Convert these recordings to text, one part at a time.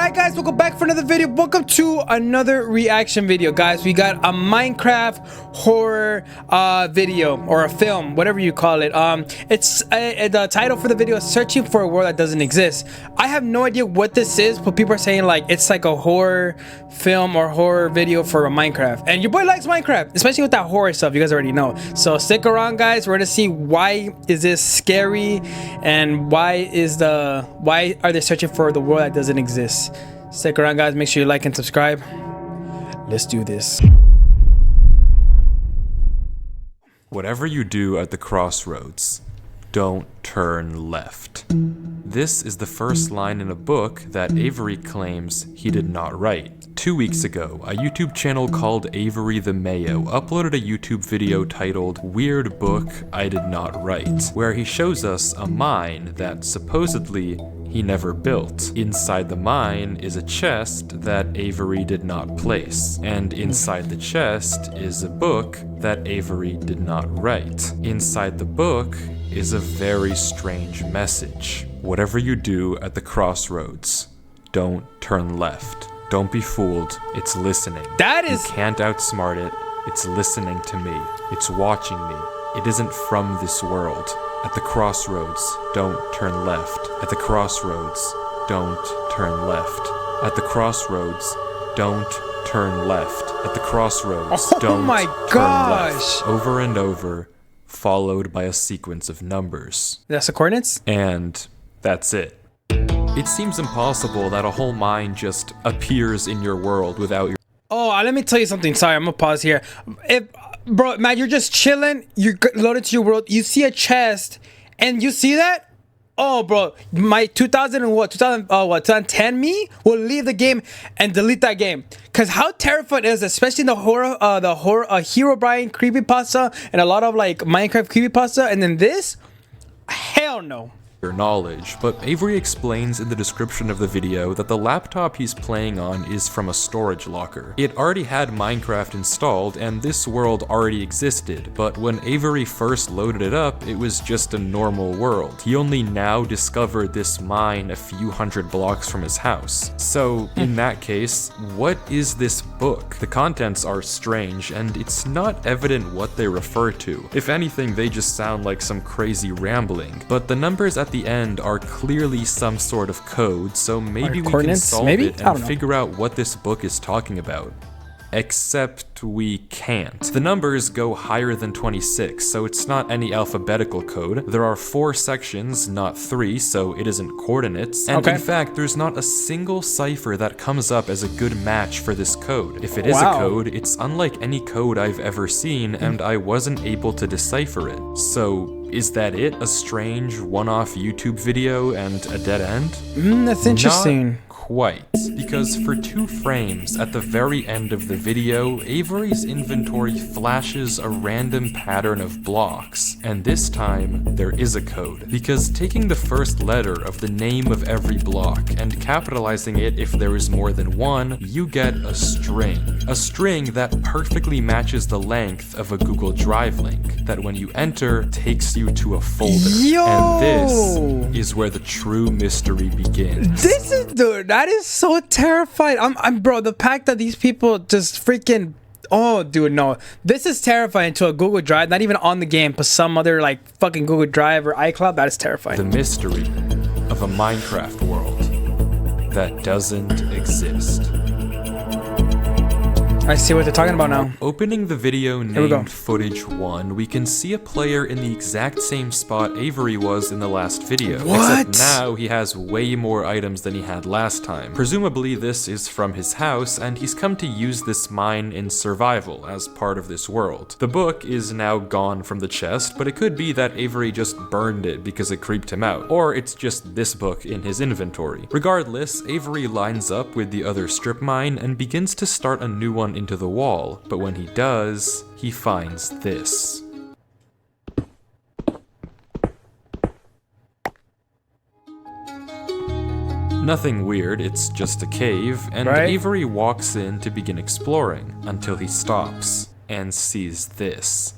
Alright guys, welcome back for another video. Welcome to another reaction video, guys. We got a Minecraft horror video, or a film, whatever you call it. The title for the video is Searching for a World That Doesn't Exist. I have no idea what this is, but people are saying like it's like a horror film or horror video for a Minecraft. And your boy likes Minecraft, especially with that horror stuff, you guys already know. So stick around guys, we're gonna see why is this scary and why are they searching for the world that doesn't exist. Stick around guys, make sure you like and subscribe. Let's do this. Whatever you do at the crossroads, don't turn left. This is the first line in a book that Avery claims he did not write. 2 weeks ago, a YouTube channel called Avery the Mayo uploaded a YouTube video titled Weird Book I Did Not Write, where he shows us a mine that supposedly he never built. Inside the mine is a chest that Avery did not place, and inside the chest is a book that Avery did not write. Inside the book is a very strange message. Whatever you do at the crossroads, don't turn left. Don't be fooled, it's listening. You can't outsmart it, it's listening to me. It's watching me. It isn't from this world. At the crossroads, don't turn left. At the crossroads, don't turn left. At the crossroads, don't turn left. At the crossroads, don't turn left. Over and over, followed by a sequence of numbers. That's the coordinates? And that's it. It seems impossible that a whole mine just appears in your world without your— Oh, let me tell you something. Sorry, I'm gonna pause here. Bro, man, you're just chilling, you're loaded to your world, you see a chest, and you see that? Oh, bro, my 2010 me will leave the game and delete that game. Cause how terrifying it is, especially in the horror, Herobrine creepypasta and a lot of like Minecraft creepypasta, and then this, hell no. knowledge, but Avery explains in the description of the video that the laptop he's playing on is from a storage locker. It already had Minecraft installed and this world already existed, but when Avery first loaded it up, it was just a normal world. He only now discovered this mine a few hundred blocks from his house. So in that case, what is this book? The contents are strange and it's not evident what they refer to. If anything, they just sound like some crazy rambling, but the numbers at the end are clearly some sort of code, so maybe we can solve it and figure out what this book is talking about. Except we can't. The numbers go higher than 26, so it's not any alphabetical code. There are 4 sections, not 3, so it isn't coordinates. And in fact, there's not a single cipher that comes up as a good match for this code. If it is a code, it's unlike any code I've ever seen, and I wasn't able to decipher it. So is that it? A strange one-off YouTube video and a dead end? That's interesting. Not quite, because for 2 frames at the very end of the video, Avery's inventory flashes a random pattern of blocks, and this time there is a code, because taking the first letter of the name of every block and capitalizing it if there is more than one, you get a string that perfectly matches the length of a Google Drive link that when you enter takes you to a folder. And this is where the true mystery begins. Dude, that is so terrifying. Bro, the fact that these people just freaking, oh dude, no, this is terrifying. To a Google Drive, not even on the game, but some other like fucking Google Drive or iCloud. That is terrifying. The mystery of a Minecraft world that doesn't exist. I see what they're talking about now. Opening the video named Footage 1, we can see a player in the exact same spot Avery was in the last video. What? Except now he has way more items than he had last time. Presumably this is from his house, and he's come to use this mine in survival as part of this world. The book is now gone from the chest, but it could be that Avery just burned it because it creeped him out. Or it's just this book in his inventory. Regardless, Avery lines up with the other strip mine and begins to start a new one into the wall, but when he does, he finds this. Nothing weird, it's just a cave, and Avery walks in to begin exploring, until he stops and sees this.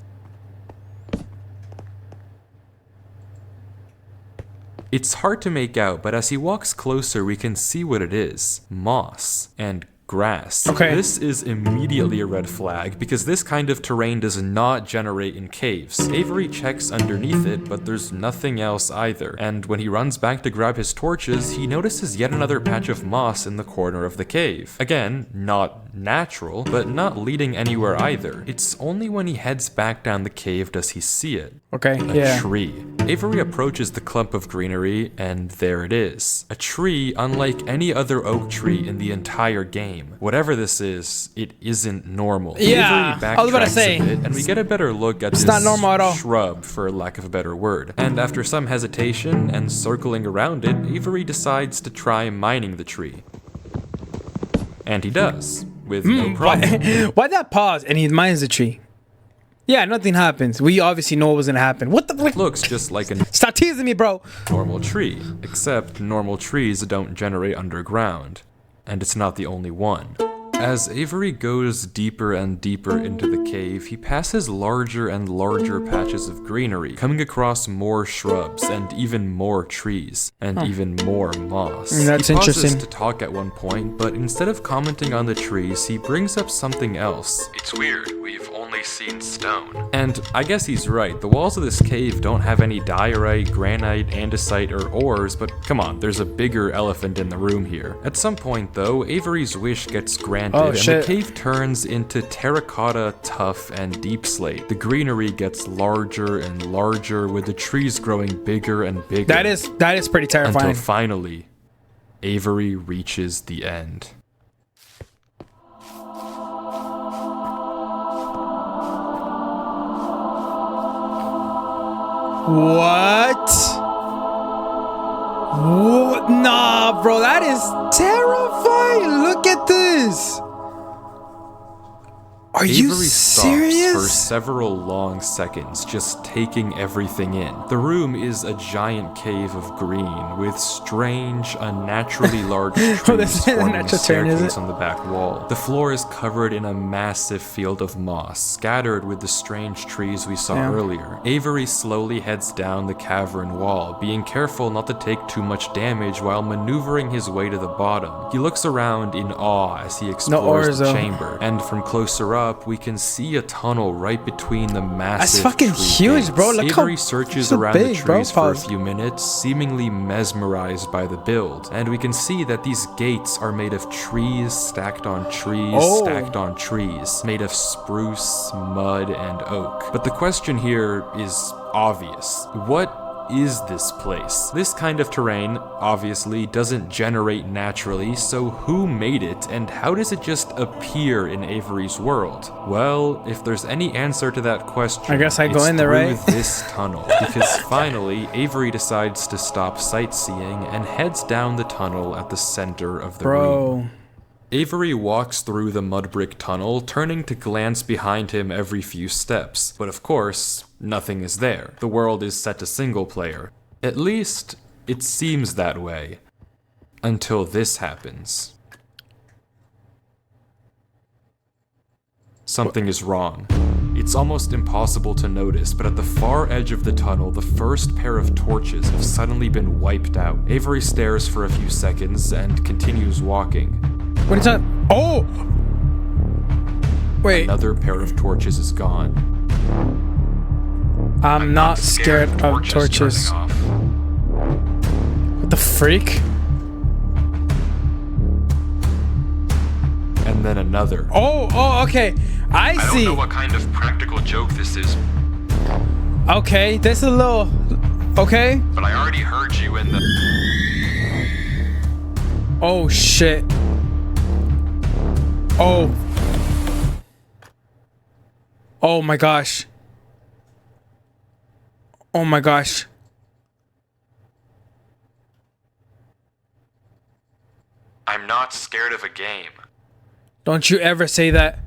It's hard to make out, but as he walks closer, we can see what it is. Moss and grass. Okay. This is immediately a red flag because this kind of terrain does not generate in caves. Avery checks underneath it, but there's nothing else either. And when he runs back to grab his torches, he notices yet another patch of moss in the corner of the cave. Again, not natural, but not leading anywhere either. It's only when he heads back down the cave does he see it. Okay, A yeah. tree. Avery approaches the clump of greenery, and there it is. A tree unlike any other oak tree in the entire game. Whatever this is, it isn't normal. Yeah, Avery I was about to backtracks say. a bit, and we get a better look at this not normal at all. shrub, for lack of a better word. And after some hesitation and circling around it, Avery decides to try mining the tree. And he does, with no problem. Why that pause? And he mines the tree. Yeah, nothing happens. We obviously know what was gonna happen. What the? Looks just like a Stop teasing me, bro. normal tree, except normal trees don't generate underground. And it's not the only one. As Avery goes deeper and deeper into the cave, he passes larger and larger patches of greenery, coming across more shrubs and even more trees, and even more moss. That's he pauses interesting. to talk at one point, but instead of commenting on the trees, he brings up something else. It's weird, we've only seen stone. And I guess he's right, the walls of this cave don't have any diorite, granite, andesite, or ores, but come on, there's a bigger elephant in the room here. At some point though, Avery's wish gets granted, Oh, and shit. the cave turns into terracotta, tuff, and deep slate. The greenery gets larger and larger, with the trees growing bigger and bigger. That is pretty terrifying. Until finally, Avery reaches the end. What? What? Nah, bro, that is terrifying. Look at this. Are you Avery stops for serious? several long seconds, just taking everything in. The room is a giant cave of green, with strange, unnaturally large trees this isn't a forming a natural turn, is staircase it? on the back wall. The floor is covered in a massive field of moss, scattered with the strange trees we saw Yeah. earlier. Avery slowly heads down the cavern wall, being careful not to take too much damage while maneuvering his way to the bottom. He looks around in awe as he explores ores, the though. chamber, and from closer up, we can see a tunnel right between the massive fucking tree huge, gates. bro. Look how- Avery searches so around big, the bro. trees for a Pause. few minutes, seemingly mesmerized by the build. And we can see that these gates are made of trees stacked on trees, Oh. stacked on trees, made of spruce, mud, and oak. But the question here is obvious. What is this place? This kind of terrain, obviously, doesn't generate naturally, so who made it, and how does it just appear in Avery's world? Well, if there's any answer to that question, I guess I go it's in there, through right? this tunnel, because finally, Avery decides to stop sightseeing and heads down the tunnel at the center of the room. Bro. Avery walks through the mud brick tunnel, turning to glance behind him every few steps. But of course, nothing is there. The world is set to single player. At least, it seems that way. Until this happens. Something is wrong. It's almost impossible to notice, but at the far edge of the tunnel, the first pair of torches have suddenly been wiped out. Avery stares for a few seconds and continues walking. What is that? Oh! Wait, Another pair of torches is gone. I'm not scared of torches. What the freak? And then another. Oh, okay. I see. what kind of practical joke this is, Okay, this is a little. Okay. but I already heard you in the... Oh shit. Oh. Oh my gosh. Oh my gosh. I'm not scared of a game. Don't you ever say that.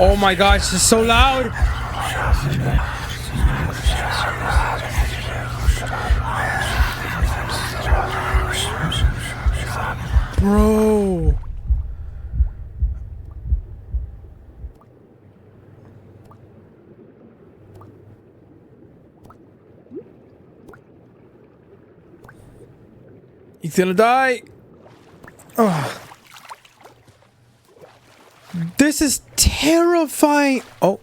Oh my gosh, it's so loud. Bro. He's gonna die. Oh. This is terrifying. Oh.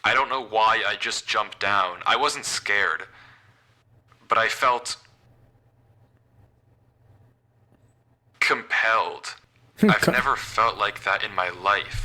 I don't know why I just jumped down. I wasn't scared. But I felt compelled. I've never felt like that in my life.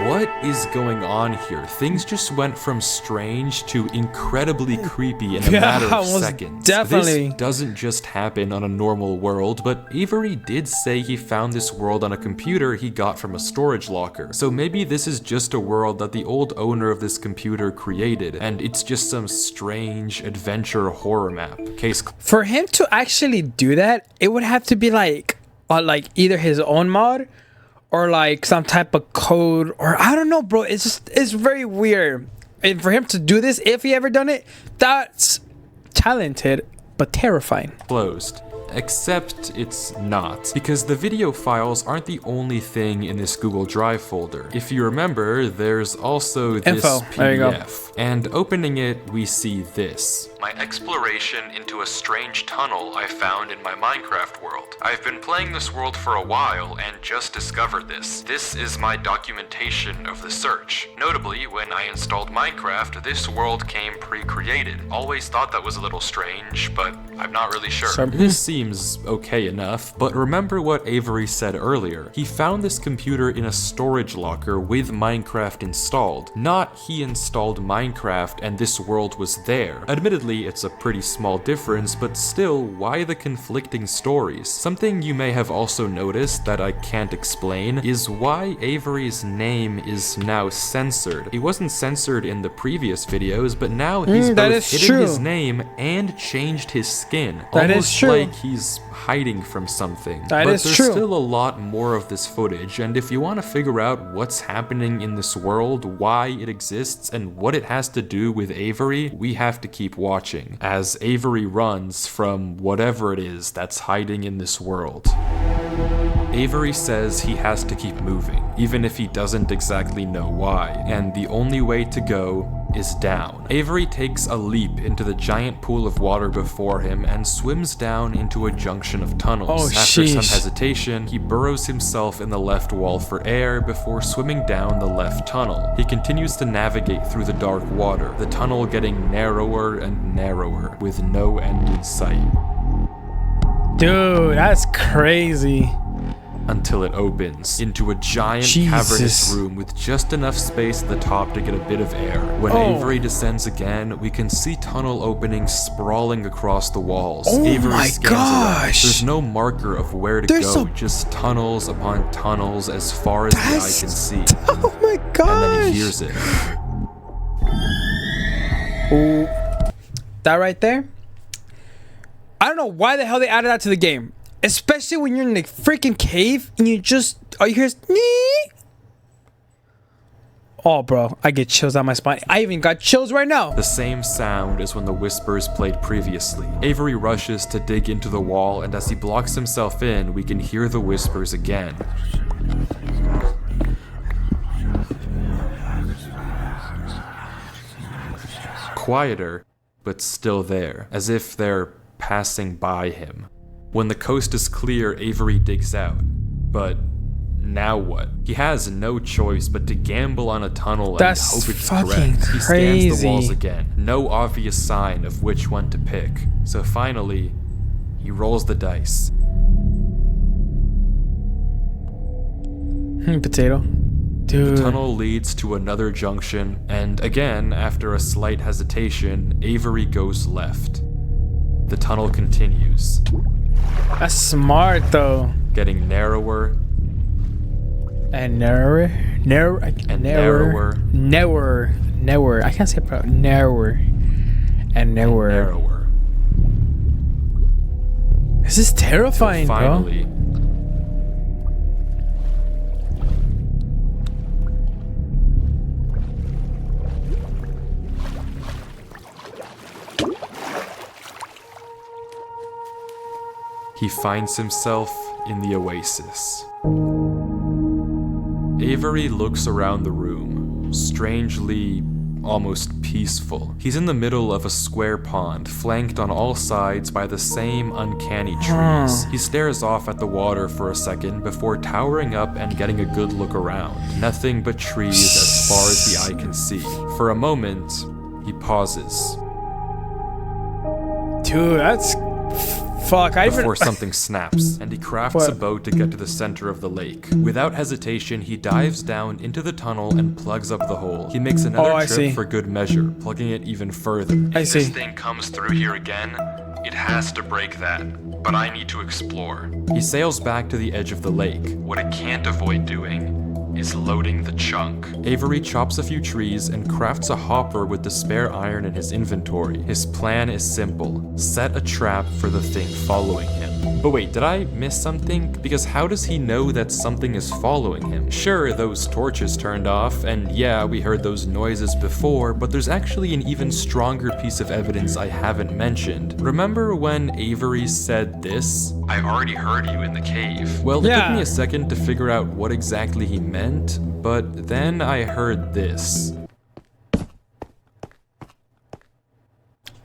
What is going on here? Things just went from strange to incredibly creepy in a matter of seconds. Definitely. This doesn't just happen on a normal world, but Avery did say he found this world on a computer he got from a storage locker. So maybe this is just a world that the old owner of this computer created, and it's just some strange adventure horror map. Case For him to actually do that, it would have to be like either his own mod or like some type of code, or I don't know, bro. It's very weird. And for him to do this, if he ever done it, that's talented but terrifying. closed. Except it's not, because the video files aren't the only thing in this Google Drive folder. If you remember, there's also this Info. There you go. PDF, and opening it, we see this. My exploration into a strange tunnel I found in my Minecraft world. I've been playing this world for a while and just discovered this. This is my documentation of the search. Notably, when I installed Minecraft, this world came pre-created. Always thought that was a little strange, but I'm not really sure. This seems okay enough, but remember what Avery said earlier. He found this computer in a storage locker with Minecraft installed. Not he installed Minecraft and this world was there. Admittedly, it's a pretty small difference, but still, why the conflicting stories? Something you may have also noticed that I can't explain is why Avery's name is now censored. He wasn't censored in the previous videos, but now he's both hidden his name and changed his skin. That is Almost true. like he's hiding from something. That but is there's true. still a lot more of this footage, and if you want to figure out what's happening in this world, why it exists, and what it has to do with Avery, we have to keep watching as Avery runs from whatever it is that's hiding in this world. Avery says he has to keep moving, even if he doesn't exactly know why, and the only way to go is down. Avery takes a leap into the giant pool of water before him and swims down into a junction of tunnels. Oh, After some sheesh. hesitation, he burrows himself in the left wall for air before swimming down the left tunnel. He continues to navigate through the dark water, the tunnel getting narrower and narrower, with no end in sight. Dude, that's crazy. Until it opens into a giant Jesus. cavernous room with just enough space at the top to get a bit of air. When Oh. Avery descends again, we can see tunnel openings sprawling across the walls. Oh Avery my scans around. gosh. There's no marker of where to There's go, a- just tunnels upon tunnels as far as the eye can see. Oh my gosh. And then he hears it. Ooh. That right there. I don't know why the hell they added that to the game. Especially when you're in the freaking cave and you just all you hear is nee. Oh bro, I get chills on my spine. I even got chills right now. The same sound as when the whispers played previously. Avery rushes to dig into the wall, and as he blocks himself in, we can hear the whispers again. Quieter, but still there, as if they're passing by him. When the coast is clear, Avery digs out. But now what? He has no choice but to gamble on a tunnel That's and hope it's fucking correct. He scans crazy. the walls again, no obvious sign of which one to pick. So finally, he rolls the dice. Potato. Dude. The tunnel leads to another junction, and again, after a slight hesitation, Avery goes left. The tunnel continues, That's smart though. getting narrower And narrower. Narrower. I can't say it properly. Narrower. And narrower. narrower. This is terrifying, bro. Finally, he finds himself in the oasis. Avery looks around the room, strangely almost peaceful. He's in the middle of a square pond, flanked on all sides by the same uncanny trees. He stares off at the water for a second before towering up and getting a good look around. Nothing but trees as far as the eye can see. For a moment, he pauses. Dude, that's... Fuck, before something snaps, and he crafts a boat to get to the center of the lake. Without hesitation, he dives down into the tunnel and plugs up the hole. He makes another trip for good measure, plugging it even further. If this thing comes through here again, it has to break that. But I need to explore. He sails back to the edge of the lake. What it can't avoid doing is loading the chunk. Avery chops a few trees and crafts a hopper with the spare iron in his inventory. His plan is simple: set a trap for the thing following him. But wait, did I miss something? Because how does he know that something is following him? Sure, those torches turned off, and yeah, we heard those noises before, but there's actually an even stronger piece of evidence I haven't mentioned. Remember when Avery said this? I already heard you in the cave. Well, it took me a second to figure out what exactly he meant, but then I heard this.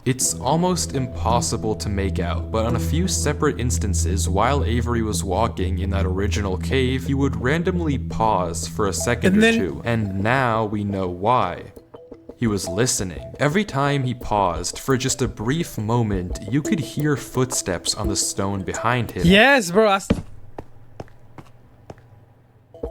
It's almost impossible to make out, but on a few separate instances, while Avery was walking in that original cave, he would randomly pause for a second or two, and now we know why. He was listening. Every time he paused, for just a brief moment, you could hear footsteps on the stone behind him. Yes, bro.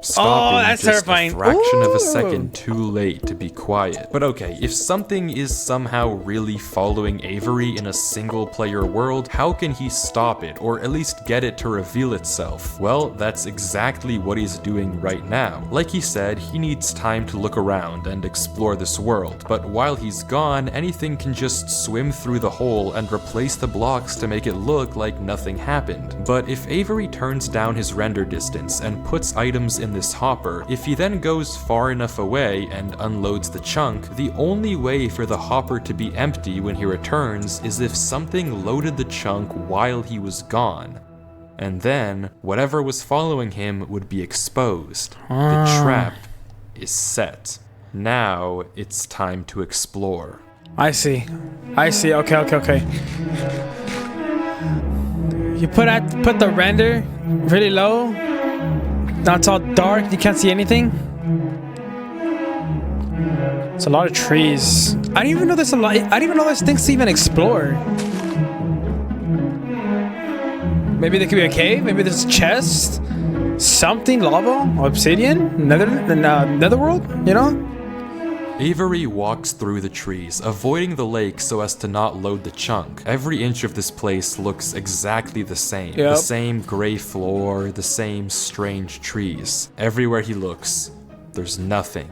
Stopping that's just terrifying. A fraction of a second too late to be quiet. But okay, if something is somehow really following Avery in a single-player world, how can he stop it, or at least get it to reveal itself? Well, that's exactly what he's doing right now. Like he said, he needs time to look around and explore this world, but while he's gone, anything can just swim through the hole and replace the blocks to make it look like nothing happened. But if Avery turns down his render distance and puts items in this hopper, if he then goes far enough away and unloads the chunk, the only way for the hopper to be empty when he returns is if something loaded the chunk while he was gone. And then, whatever was following him would be exposed. The trap is set. Now, it's time to explore. I see. Okay. You put the render really low. Now it's all dark, you can't see anything. It's a lot of trees. I didn't even know there's things to even explore. Maybe there could be a cave, maybe there's a chest, something, lava, obsidian, netherworld, you know? Avery walks through the trees, avoiding the lake so as to not load the chunk. Every inch of this place looks exactly the same. Yep. The same gray floor, the same strange trees. Everywhere he looks, there's nothing.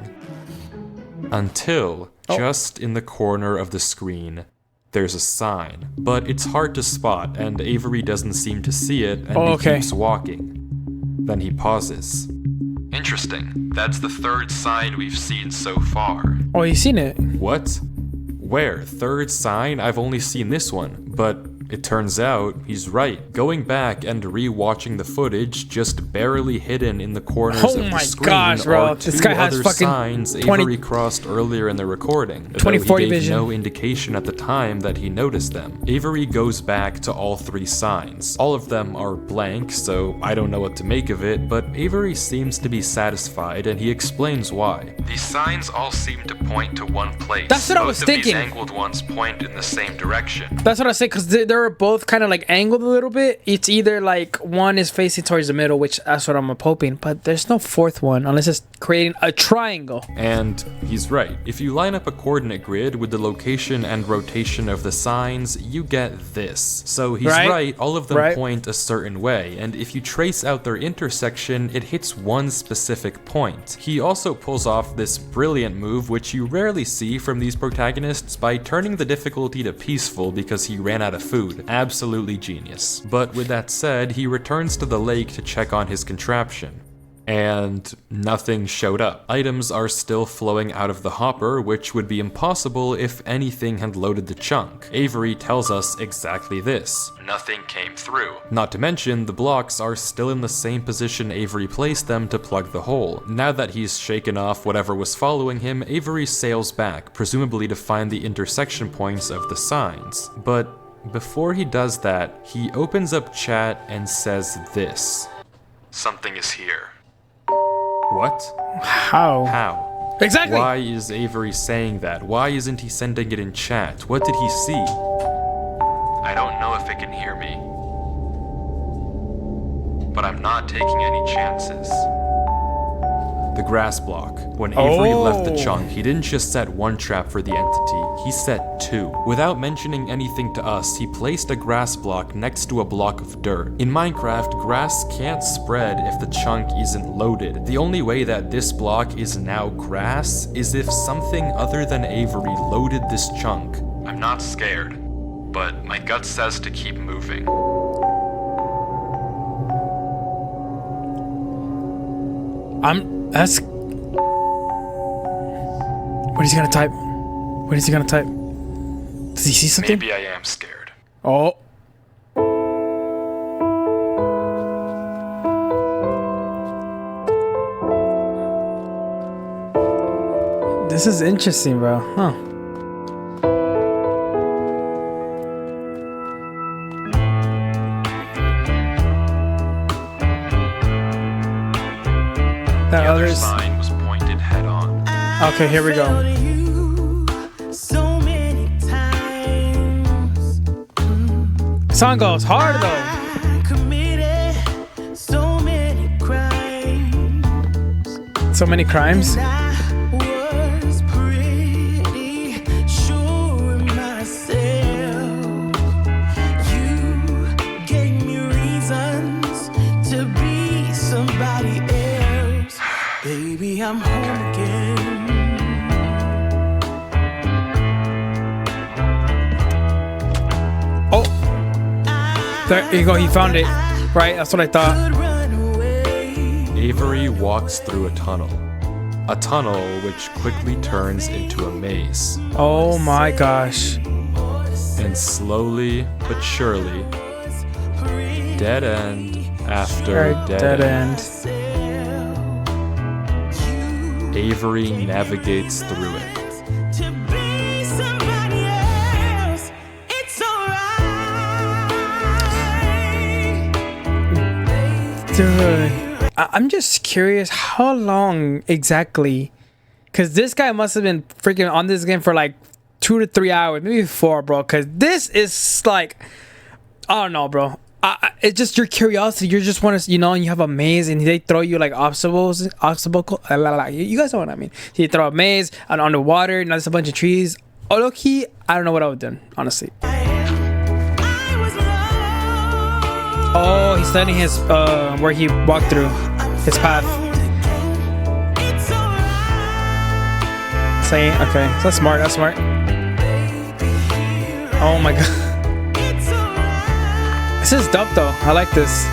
Until, just in the corner of the screen, there's a sign. But it's hard to spot, and Avery doesn't seem to see it, and he keeps walking. Then he pauses. Interesting. That's the third sign we've seen so far. Oh, you've seen it? What? Where? Third sign? I've only seen this one. But it turns out he's right. Going back and re-watching the footage, just barely hidden in the corners of the screen are this guy has other fucking signs Avery crossed earlier in the recording. 20/40 he gave vision. No indication at the time that he noticed them. Avery goes back to all three signs. All of them are blank, so I don't know what to make of it, but Avery seems to be satisfied, and he explains why. These signs all seem to point to one place. That's what I was thinking. Both of these angled ones point in the same direction. That's what I said, because they're both kind of like angled a little bit. It's either like one is facing towards the middle, which that's what I'm hoping, but there's no fourth one unless it's creating a triangle. And he's right. If you line up a coordinate grid with the location and rotation of the signs, you get this. So he's right, all of them point a certain way, and if you trace out their intersection, it hits one specific point. He also pulls off this brilliant move, which you rarely see from these protagonists, by turning the difficulty to peaceful because he ran out of food. Absolutely genius. But with that said, he returns to the lake to check on his contraption. and nothing showed up. Items are still flowing out of the hopper, which would be impossible if anything had loaded the chunk. Avery tells us exactly this. Nothing came through. Not to mention, the blocks are still in the same position Avery placed them to plug the hole. Now that he's shaken off whatever was following him, Avery sails back, presumably to find the intersection points of the signs. But before he does that, he opens up chat and says this. Something is here. What? How? How? Exactly. Why is Avery saying that? Why isn't he sending it in chat? What did he see? I don't know if it can hear me. But I'm not taking any chances. The grass block. When Avery left the chunk, he didn't just set one trap for the entity, he set two. Without mentioning anything to us, he placed a grass block next to a block of dirt. In Minecraft, grass can't spread if the chunk isn't loaded. The only way that this block is now grass is if something other than Avery loaded this chunk. I'm not scared, but my gut says to keep moving. That's... What is he gonna type? What is he gonna type? Does he see something? Maybe I am scared. Oh. This is interesting, bro. Huh. The other sign was pointed head on. Okay, here we go. Song goes hard though. So many crimes. Baby, I'm home again. Oh, there you go. He found it. Right, that's what I thought. Avery walks through a tunnel which quickly turns into a maze. Oh my gosh. And slowly but surely, dead end after dead end. Avery navigates through it. Dude, I'm just curious how long exactly, because this guy must have been freaking on this game for like 2 to 3 hours, maybe 4, bro, because this is like, I don't know, bro. It's just your curiosity. You just want to, you know, and you have a maze and they throw you like obstacles. You guys know what I mean. You throw a maze and underwater and there's a bunch of trees. Oh, low key, I don't know what I would have done, honestly. Oh, he's studying his, where he walked through, his path. Saying, okay, so that's smart, that's smart. Oh my god. This is dope though. I like this.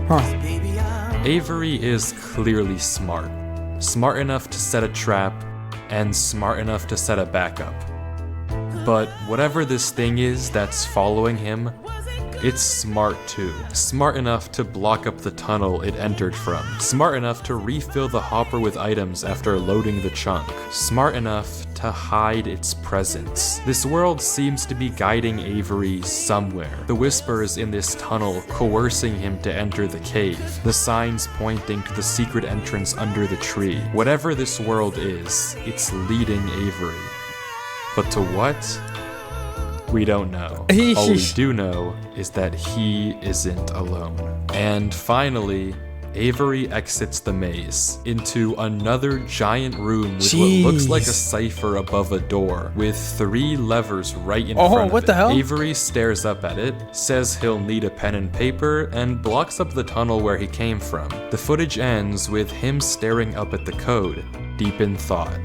Huh. Avery is clearly smart. Smart enough to set a trap and smart enough to set a backup. But whatever this thing is that's following him, it's smart too. Smart enough to block up the tunnel it entered from. Smart enough to refill the hopper with items after loading the chunk. Smart enough to hide its presence. This world seems to be guiding Avery somewhere. The whispers in this tunnel coercing him to enter the cave. The signs pointing to the secret entrance under the tree. Whatever this world is, it's leading Avery. But to what? We don't know. All we do know is that he isn't alone. And finally, Avery exits the maze into another giant room with what looks like a cipher above a door, with 3 levers right in front of what it. the hell? Avery stares up at it, says he'll need a pen and paper, and blocks up the tunnel where he came from. The footage ends with him staring up at the code, deep in thought.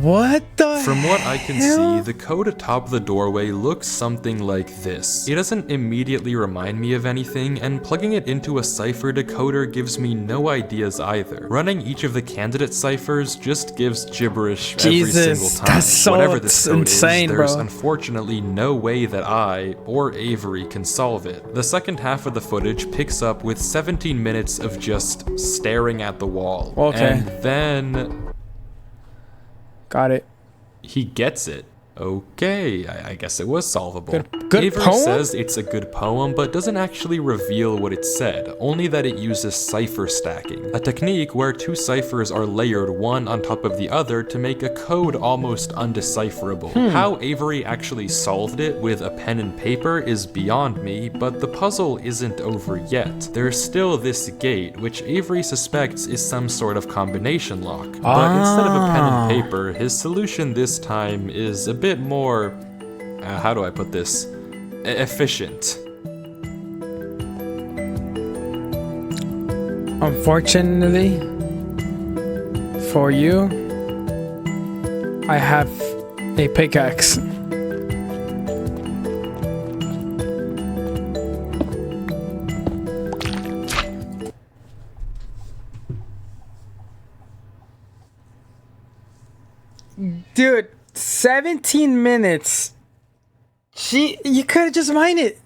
What the From what I can hell? see, the code atop the doorway looks something like this. It doesn't immediately remind me of anything, and plugging it into a cipher decoder gives me no ideas either. Running each of the candidate ciphers just gives gibberish every Jesus, single time. that's so Whatever this code insane, is, there's bro. unfortunately no way that I or Avery can solve it. The second half of the footage picks up with 17 minutes of just staring at the wall. Okay. And then Got it. he gets it. Okay, I guess it was solvable. Good Avery poem? says it's a good poem, but doesn't actually reveal what it said, only that it uses cipher stacking, a technique where two ciphers are layered one on top of the other to make a code almost undecipherable. How Avery actually solved it with a pen and paper is beyond me, but the puzzle isn't over yet. There's still this gate, which Avery suspects is some sort of combination lock. But instead of a pen and paper, his solution this time is a bit more, how do I put this, efficient. Unfortunately for you, I have a pickaxe. Dude, 17 minutes. You could have just mined it.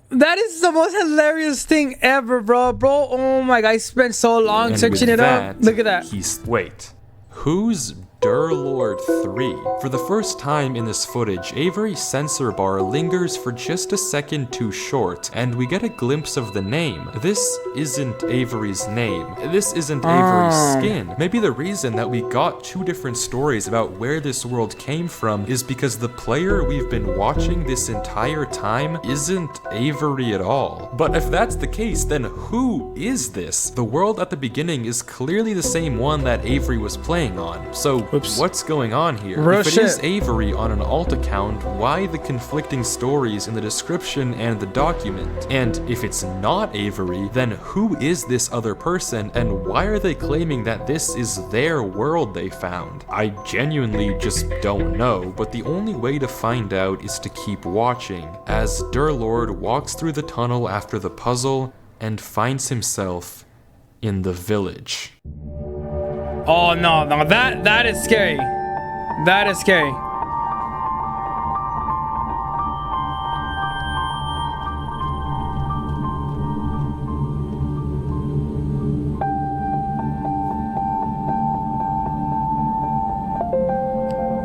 That is the most hilarious thing ever, bro. Oh my god, I spent so long And searching with it up. that, Look at that. Wait, who's Durlord 3? For the first time in this footage, Avery's sensor bar lingers for just a second too short, and we get a glimpse of the name. This isn't Avery's name. This isn't Avery's skin. Maybe the reason that we got two different stories about where this world came from is because the player we've been watching this entire time isn't Avery at all. But if that's the case, then who is this? The world at the beginning is clearly the same one that Avery was playing on. So Oops. what's going on here? Real If it shit. is Avery on an alt account, why the conflicting stories in the description and the document? And if it's not Avery, then who is this other person and why are they claiming that this is their world they found? I genuinely just don't know, but the only way to find out is to keep watching as Durlord walks through the tunnel after the puzzle and finds himself in the village. Oh no, that is scary. That is scary.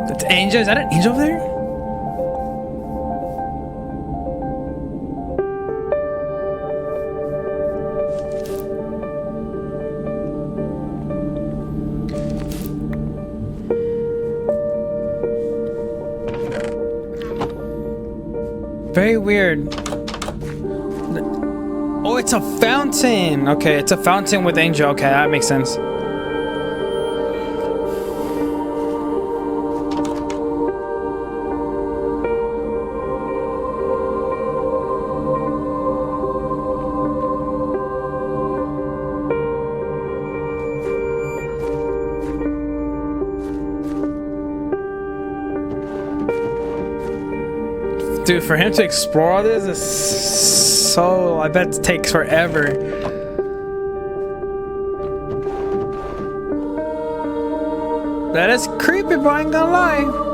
That's Angel. Is that an angel over there? Very weird. Oh, it's a fountain. Okay, it's a fountain with Angel. Okay, that makes sense. Dude, for him to explore all this is so... I bet it takes forever. That is creepy, but I ain't gonna lie.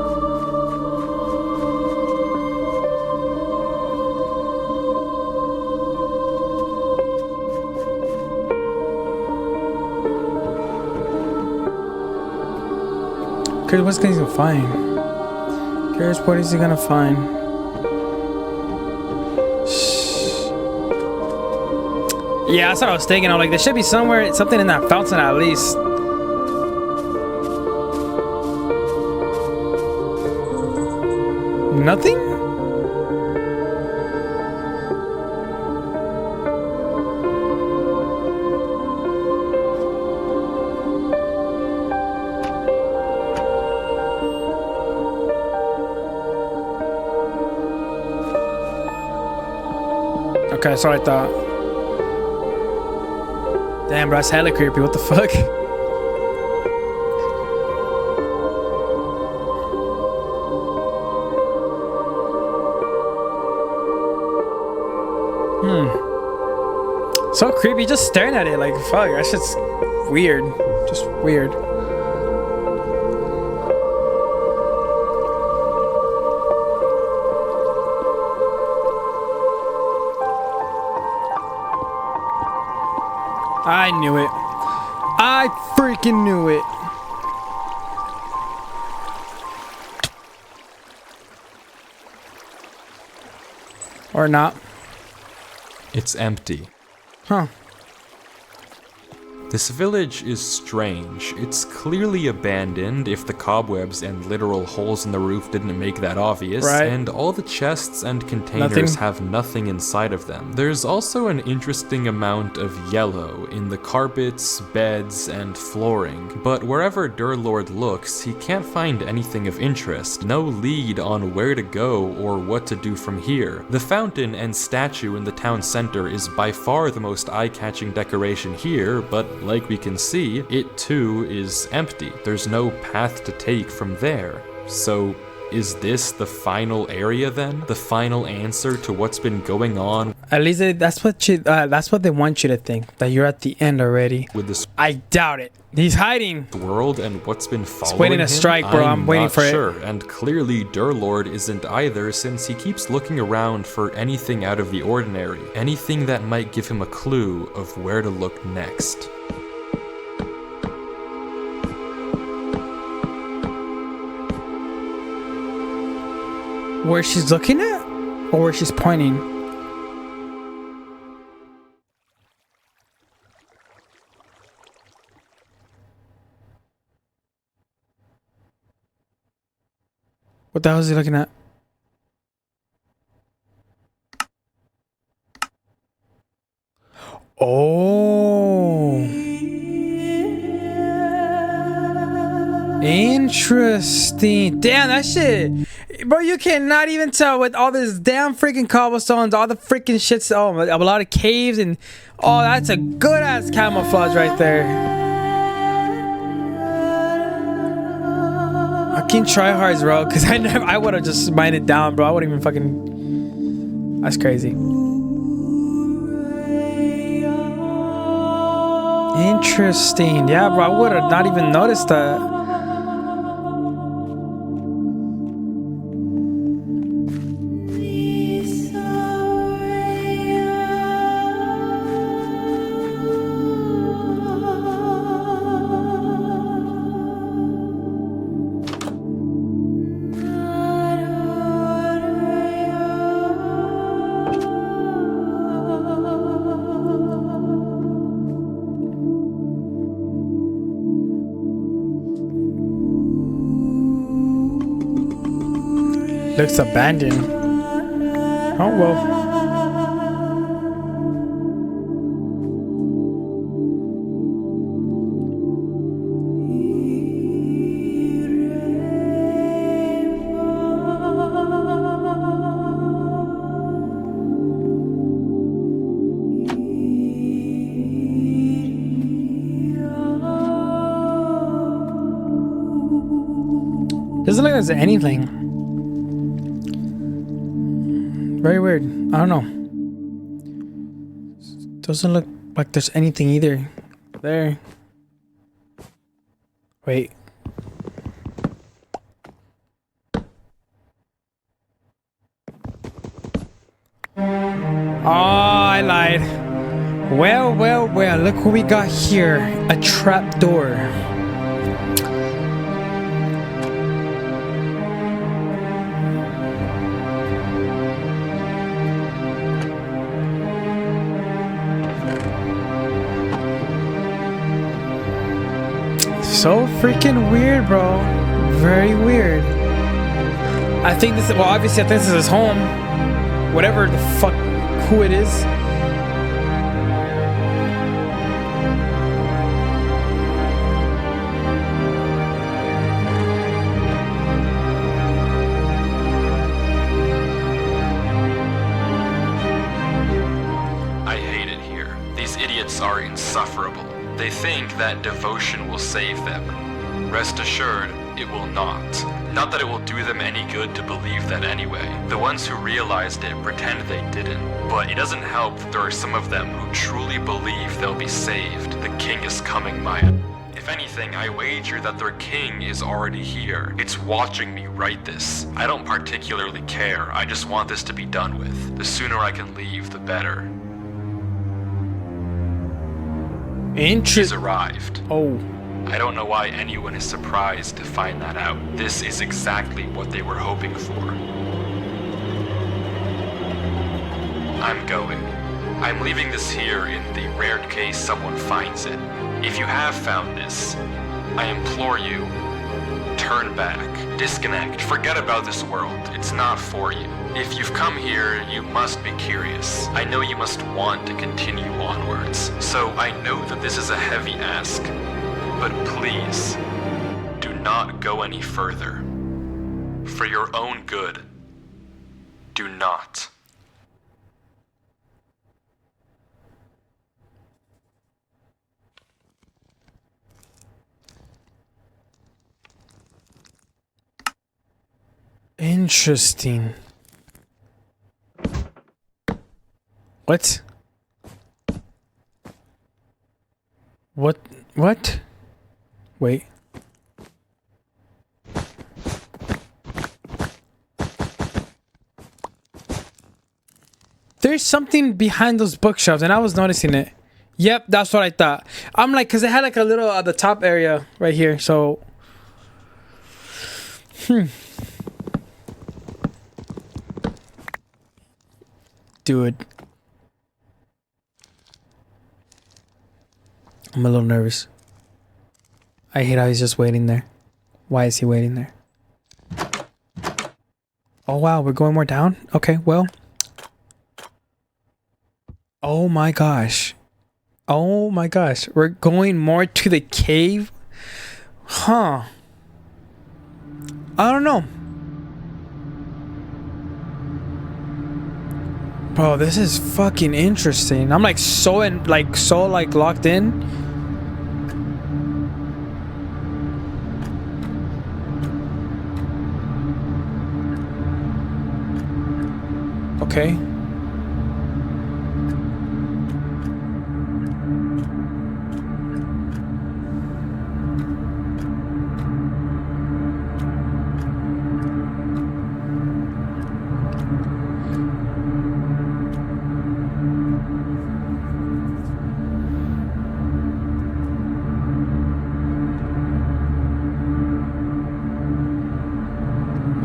Curious what he's gonna find. Curious what is he gonna find. Yeah, that's what I was thinking. I'm like, there should be something in that fountain at least. Nothing? Okay, that's what I thought. Damn, bro, that's hella creepy. What the fuck? So creepy, just staring at it like fuck. That shit's weird. Just weird. I knew it. I freaking knew it. Or not. It's empty. Huh. This village is strange. It's clearly abandoned if the cobwebs and literal holes in the roof didn't make that obvious, Right. and all the chests and containers Nothing. have nothing inside of them. There's also an interesting amount of yellow in the carpets, beds, and flooring, but wherever Durlord looks, he can't find anything of interest, no lead on where to go or what to do from here. The fountain and statue in the town center is by far the most eye-catching decoration here, but like we can see, it too is empty. There's no path to take from there. So, is this the final area then? The final answer to what's been going on At least that's what they want you to think, that you're at the end already. with this I doubt it. He's hiding. world and what's been following waiting to him? strike, bro. I'm waiting not for it. sure. And clearly Durlord isn't either, since he keeps looking around for anything out of the ordinary. Anything that might give him a clue of where to look next. Where she's looking at? Or where she's pointing? What the hell is he looking at? Oh. Interesting. Damn, that shit. Bro, you cannot even tell with all this damn freaking cobblestones, all the freaking shits. Oh, a lot of caves and oh, that's a good ass camouflage right there. I can try hard, bro, because I would have just mined it down, bro. I wouldn't even fucking. That's crazy. Interesting. Yeah, bro, I would have not even noticed that. Looks abandoned. Oh well. Doesn't look like there's anything. Very weird. I don't know. Doesn't look like there's anything either. There. Wait. Oh, I lied. Well, well, well. Look what we got here. A trap door. So freaking weird, bro. Very weird. I think this is, well, obviously I think this is his home. Whatever the fuck, who it is. I hate it here. These idiots are insufferable. They think that devotion will save them. Rest assured, it will not. Not that it will do them any good to believe that anyway. The ones who realized it pretend they didn't. But it doesn't help that there are some of them who truly believe they'll be saved. The king is coming, Maya. If anything, I wager that their king is already here. It's watching me write this. I don't particularly care. I just want this to be done with. The sooner I can leave, the better. He's Interesting. arrived. Oh. I don't know why anyone is surprised to find that out. This is exactly what they were hoping for. I'm going. I'm leaving this here in the rare case someone finds it. If you have found this, I implore you, turn back, disconnect, forget about this world. It's not for you. If you've come here, you must be curious. I know you must want to continue onwards. So I know that this is a heavy ask, but please, do not go any further. For your own good, do not. Interesting. What? What? What? Wait. There's something behind those bookshelves, and I was noticing it. Yep, that's what I thought. I'm like, cause it had like a little the top area right here. So, dude, I'm a little nervous. I hate how he's just waiting there. Why is he waiting there? Oh wow, we're going more down? Okay, well. Oh my gosh. Oh my gosh. We're going more to the cave? Huh. I don't know. Bro, this is fucking interesting. I'm like so locked in. Okay.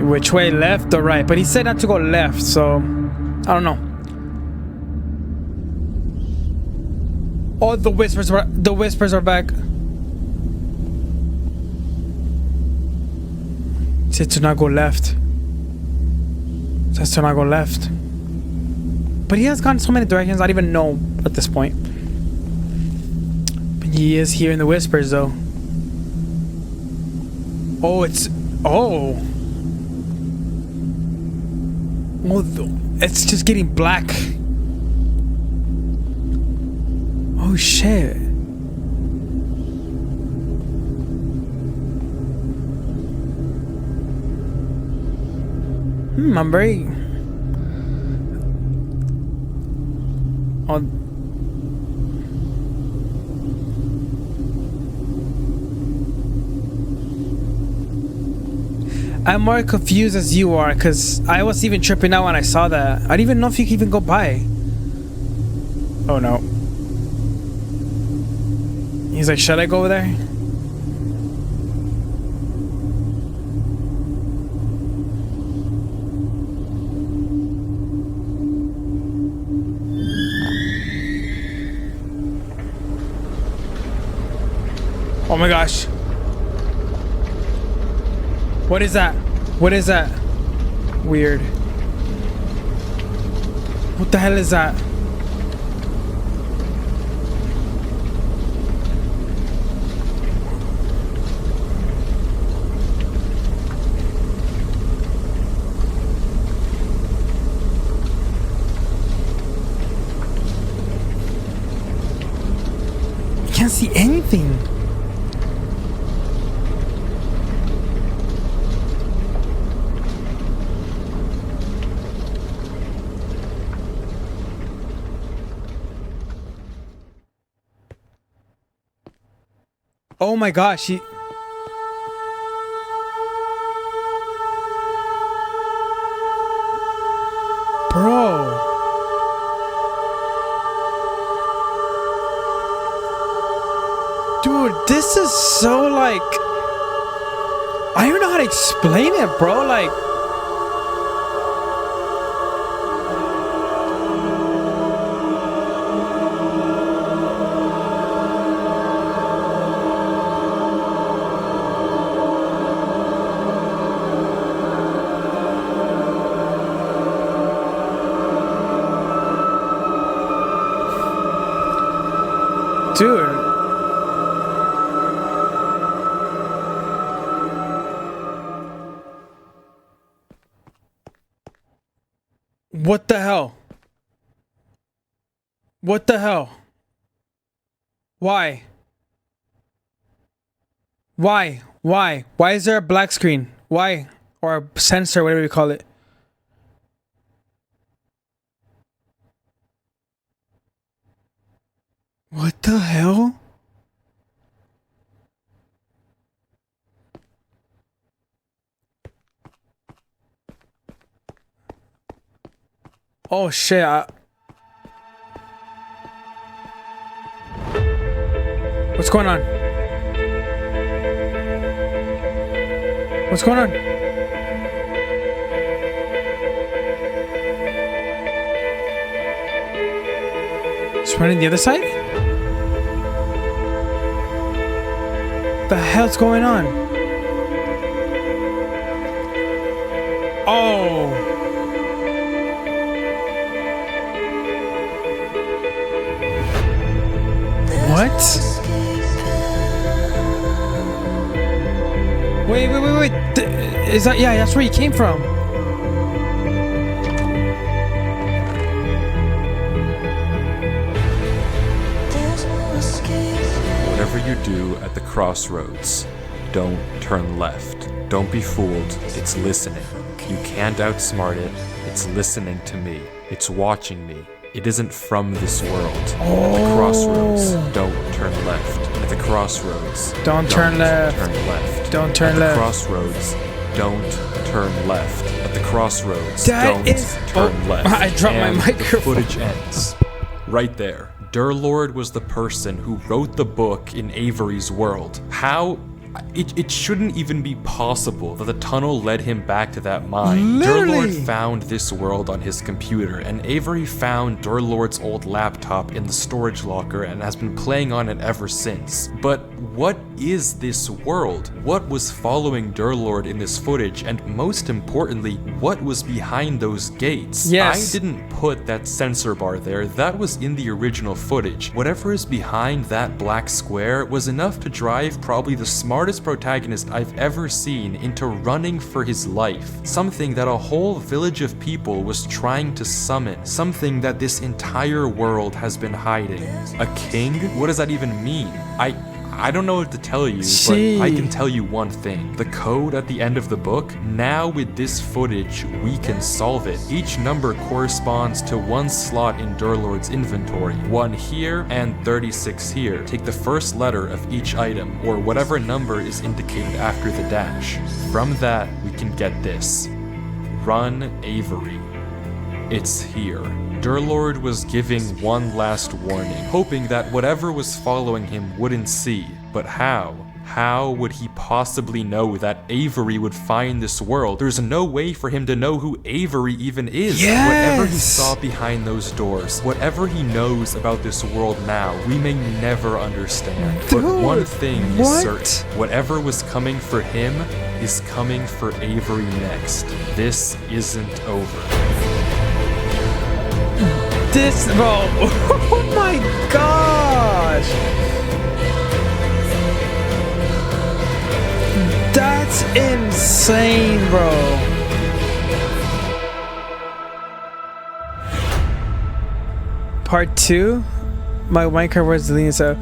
Which way, left or right? But he said not to go left, so I don't know. Oh, the whispers are back. He said to not go left. Says to not go left. But he has gone so many directions I don't even know at this point. But he is hearing the whispers though. Oh, it's oh. Oh, it's just getting black. Oh shit. I'm very... Oh. I'm more confused as you are, because I was even tripping out when I saw that. I didn't even know if you could even go by. Oh no. He's like, should I go over there? Oh my gosh. What is that? What is that? Weird. What the hell is that? I can't see anything. Oh my gosh, he... Bro. Dude, this is so like... I don't know how to explain it, bro. Like... Dude. What the hell? What the hell? Why? Why? Why? Why is there a black screen? Why? Or a sensor, whatever you call it. What the hell? Oh shit. What's going on? What's going on? It's running the other side? The hell's going on? Oh. What? Wait. Is that... Yeah, that's where he came from. Whatever you do at the crossroads, don't turn left. Don't be fooled. It's listening. You can't outsmart it. It's listening to me. It's watching me. It isn't from this world. At the crossroads, don't turn left. At the crossroads, Don't turn left. Turn left. Don't turn At left. the crossroads, don't turn left. At the crossroads, That don't is- turn Oh, left. I dropped my And microphone. The footage ends right there. Durlord was the person who wrote the book in Avery's world. How? It shouldn't even be possible that the tunnel led him back to that mine. Literally. Durlord found this world on his computer, and Avery found Durlord's old laptop in the storage locker and has been playing on it ever since. But what is this world? What was following Durlord in this footage? And most importantly, what was behind those gates? Yes. I didn't put that sensor bar there. That was in the original footage. Whatever is behind that black square was enough to drive probably the smartest protagonist I've ever seen into running for his life. Something that a whole village of people was trying to summon. Something that this entire world has been hiding. A king? What does that even mean? I don't know what to tell you, but I can tell you one thing. The code at the end of the book, now with this footage, we can solve it. Each number corresponds to one slot in Durlord's inventory. 1 here and 36 here. Take the first letter of each item, or whatever number is indicated after the dash. From that, we can get this. Run Avery. It's here. Durlord was giving one last warning, hoping that whatever was following him wouldn't see. But how? How would he possibly know that Avery would find this world? There's no way for him to know who Avery even is. Whatever he Yes! saw behind those doors, whatever he knows about this world now, we may never understand. But one Dude, thing is what? certain. Whatever was coming for him is coming for Avery next. This isn't over. This, bro. Oh my gosh. That's insane, bro. Part 2? My Minecraft was deleted, so...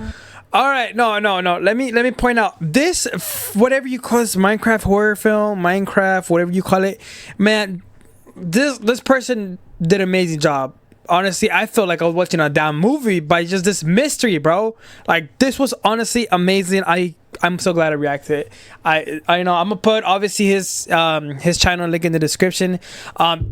Alright, no. Let me point out. This, whatever you call this, Minecraft horror film, Minecraft, whatever you call it, man, this person did an amazing job. Honestly, I felt like I was watching a damn movie by just this mystery, bro. Like, this was honestly amazing. I'm so glad I reacted to it. I know I'm gonna put obviously his channel link in the description.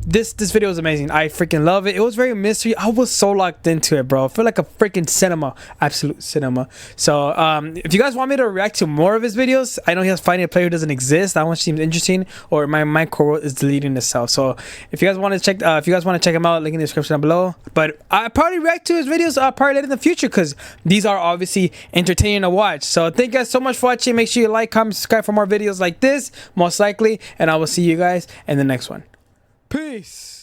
This video was amazing. I freaking love it. It was very mystery. I was so locked into it, bro. I feel like a freaking cinema, absolute cinema. So if you guys want me to react to more of his videos, I know he has Finding a Player Who Doesn't Exist. That one seems interesting. Or my Minecraft world is deleting itself. So if you guys want to check him out, link in the description down below. But I probably react to his videos probably later in the future because these are obviously entertaining to watch. So thank you guys so much for watching. Make sure you like, comment, subscribe for more videos like this, most likely, and I will see you guys in the next one. Peace.